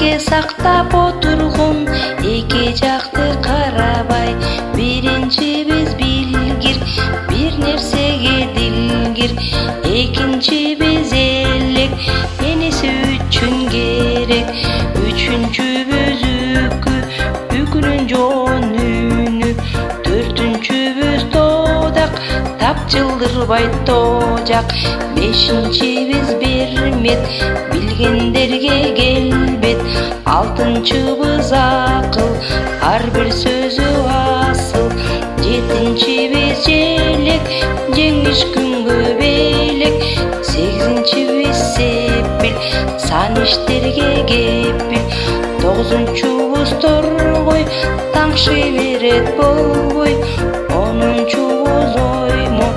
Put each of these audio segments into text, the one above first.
Эске сактап отургун эки жакты карабай, биринчи биз билгир, бир нерсеге дилгир, экинчи биз элек, энеси үчүн керек, үчүнчүбүз үкүнүн жоон үнү, төртүнчүбүз тоодак, тапчылдырбай тоожак, бешинчибиз бермет, билгендерге келбет, алтынчыбыз акыл, ар бир сөзү асыл, жетинчибиз желек, жеңиш күнгө белек, сегизинчибиз сепил, сан иштерге кепил, тогузунчубуз торгой, таңшый берет болбой, онунчубуз оймо,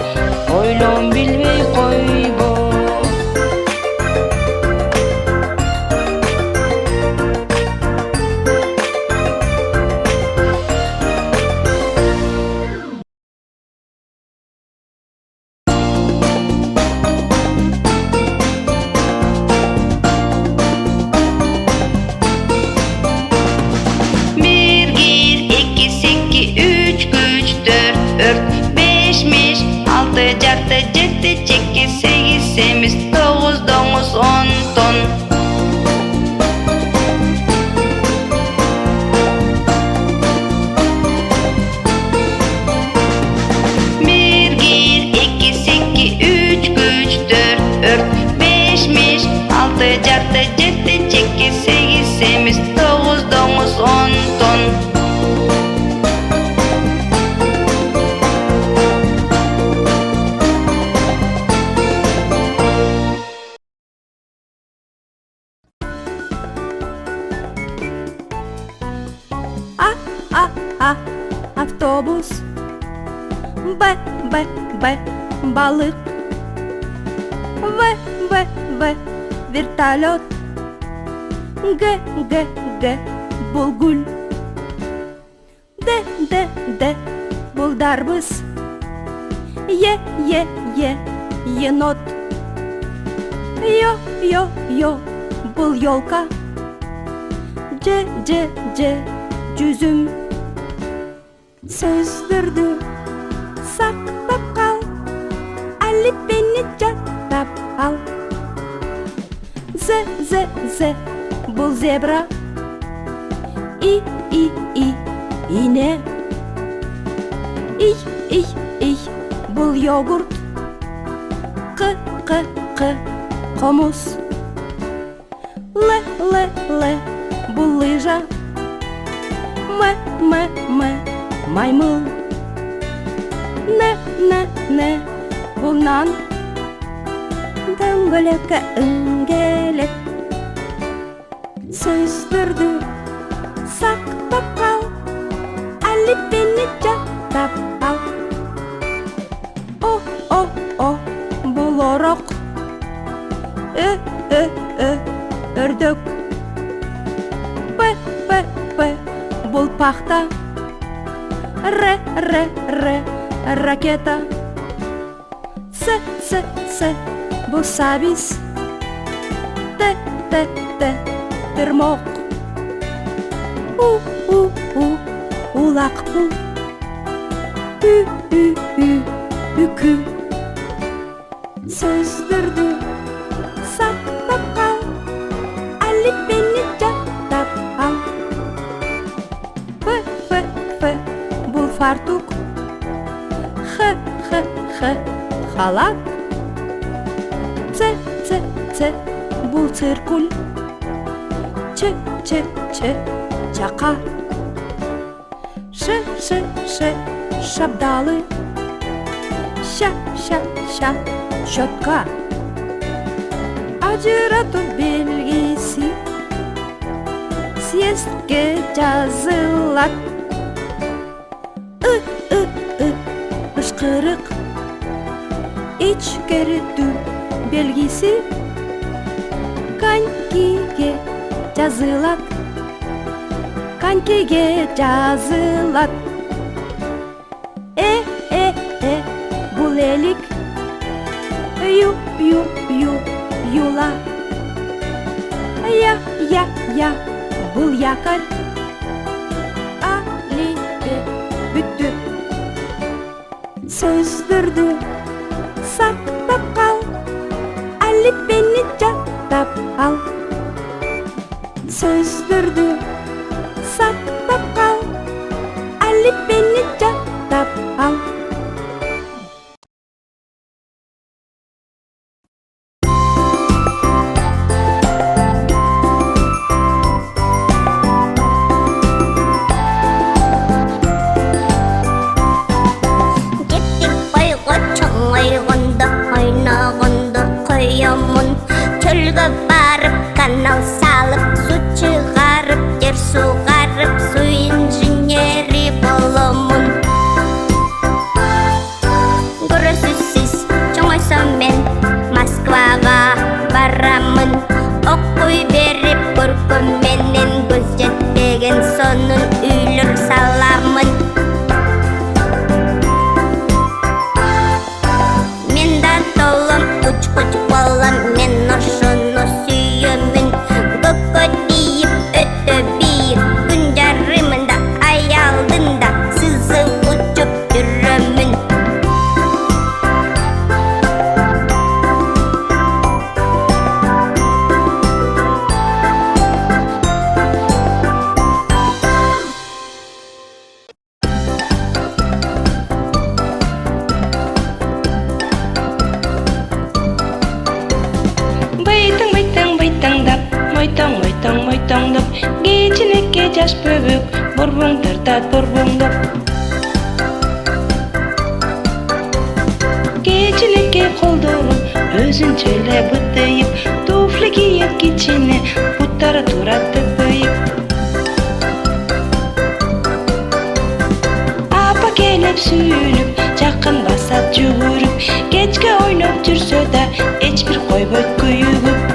ойлон билбей койбо. Жарты, жети, чеки, сегиз, семиз, тогуз, доңуз, он тон. Биргир, эки, секки, үч, күч, төрт, беш, меш, алты, жарты, жети, чеки, сегиз, семиз, тогуз, доңуз, он тон. Автобус. Б, балык. В, вертолет. Г, булгуль. Д, булдарбыз. Е, енот. Ё, бул ёлка. Ж, жүзүм. Сөздүрдү сактап кал, алифбени жаттап ал. З, бул зебра. И, ине. И, бул йогурт. К, комуз. Л, бул лыжа. М, маймыл. Не, бул нан. Дөңгөлөккө үңгелек. Сөздүрдү сактап кал, алифбени жаттап ал. О, бул орок. Өрдөк. П, бул пахта. Р, ракета. С, бул сабиз. Т, термок. У, улак пул. Ü, үкү. Сөздүрдү сактап кал, алифбени жаттап ал. Ф, бул фартук. Х, халат. Ц, бул циркуль. Ч, чака. Ш, шабдалы. Ща, щетка. Ажыратуу белгиси. Съездге жазылат. Ышкырык. Ичкертүү белгиси. Конькиге жазылат. Конькиге жазылат. Бул элик. Юла. Я, бул якорь. Алифбе бүттү. Сөздөрдү сактап кал, алифбени жаттап ал. Сөздөрдү сактап кал, алифбени жаттап ал. Çölge barıp kanal salıp su çıgarıp yer sugarıp su injineri bolomun. Görürsüz siz çoğaysam men Moskvaga baramın. Okuy berip görkönmenen göz jetpegen sonun üylür salamın. Men da dolum uç bolam men oşunu süyümün. Gökö deyip ötö bir gün jarımında ay aldında sızı uçup yürümün. Moytаңдап, кечинекке жаш бөбөк, борбоң тартат борбоңдоп. Кечинекке колдоруп, өзүнчө эле быттыйып, туфли кийет кичине, буттары турат тыпыйып. Апа келип сүйүнүп, жакын басат жүгүрүп, кечке ойноп жүрсө да эч бир койбойт күйүгүп.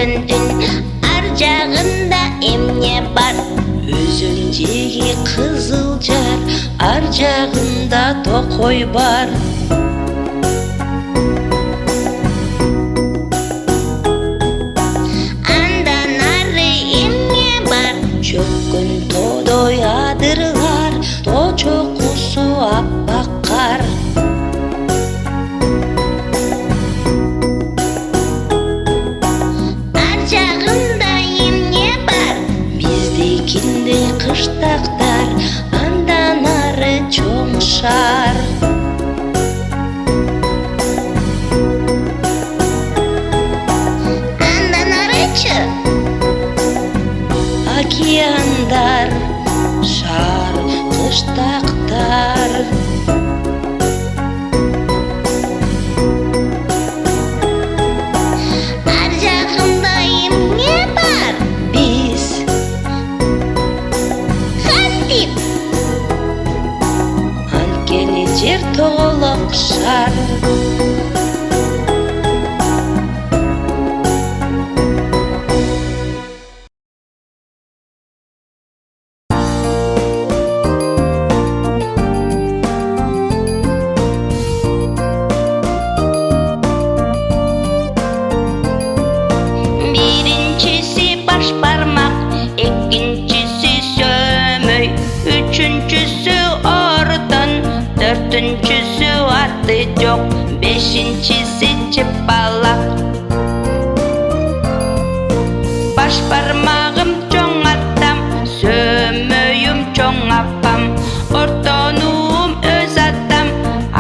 өзөндүн ар жагында эмне бар? Өзөн жеги Кызылжар, ар жагында Токой бар. Андан ары эмне бар? Чөккөн тоодой адырлар, тоо чокусу аппак кар. Ар жагында эмне бар? Биздикиндей кыштактар, андан ары чоң шаар. Андан арычы? Океандар, шаар, кыштактар. Ар жагында эмне бар? Биз Кантип? анткени жер тоголок шар. Birincisi baş parmak, ikincisi sömöy, üçüncüsü ordan, dördüncüsü adı yok, beşincisi çıpalak. Baş parmağım çoğ atam, sömöyüm çoğ apam, ortanuğum öz atam,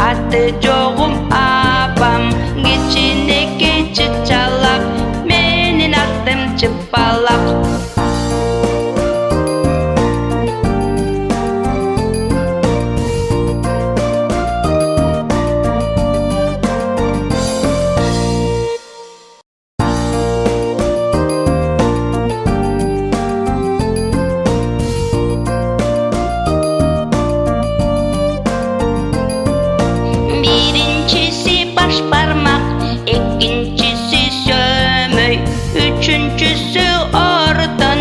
adı yoğum apam. Geçineki çıçalak, menin adım çıpalak. Birincisi baş parmak, ikincisi sömöy, üçüncüsü ordan,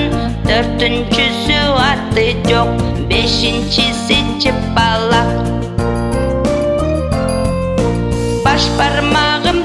dördüncüsü adı yok, beşincisi çıpalak. Baş parmağım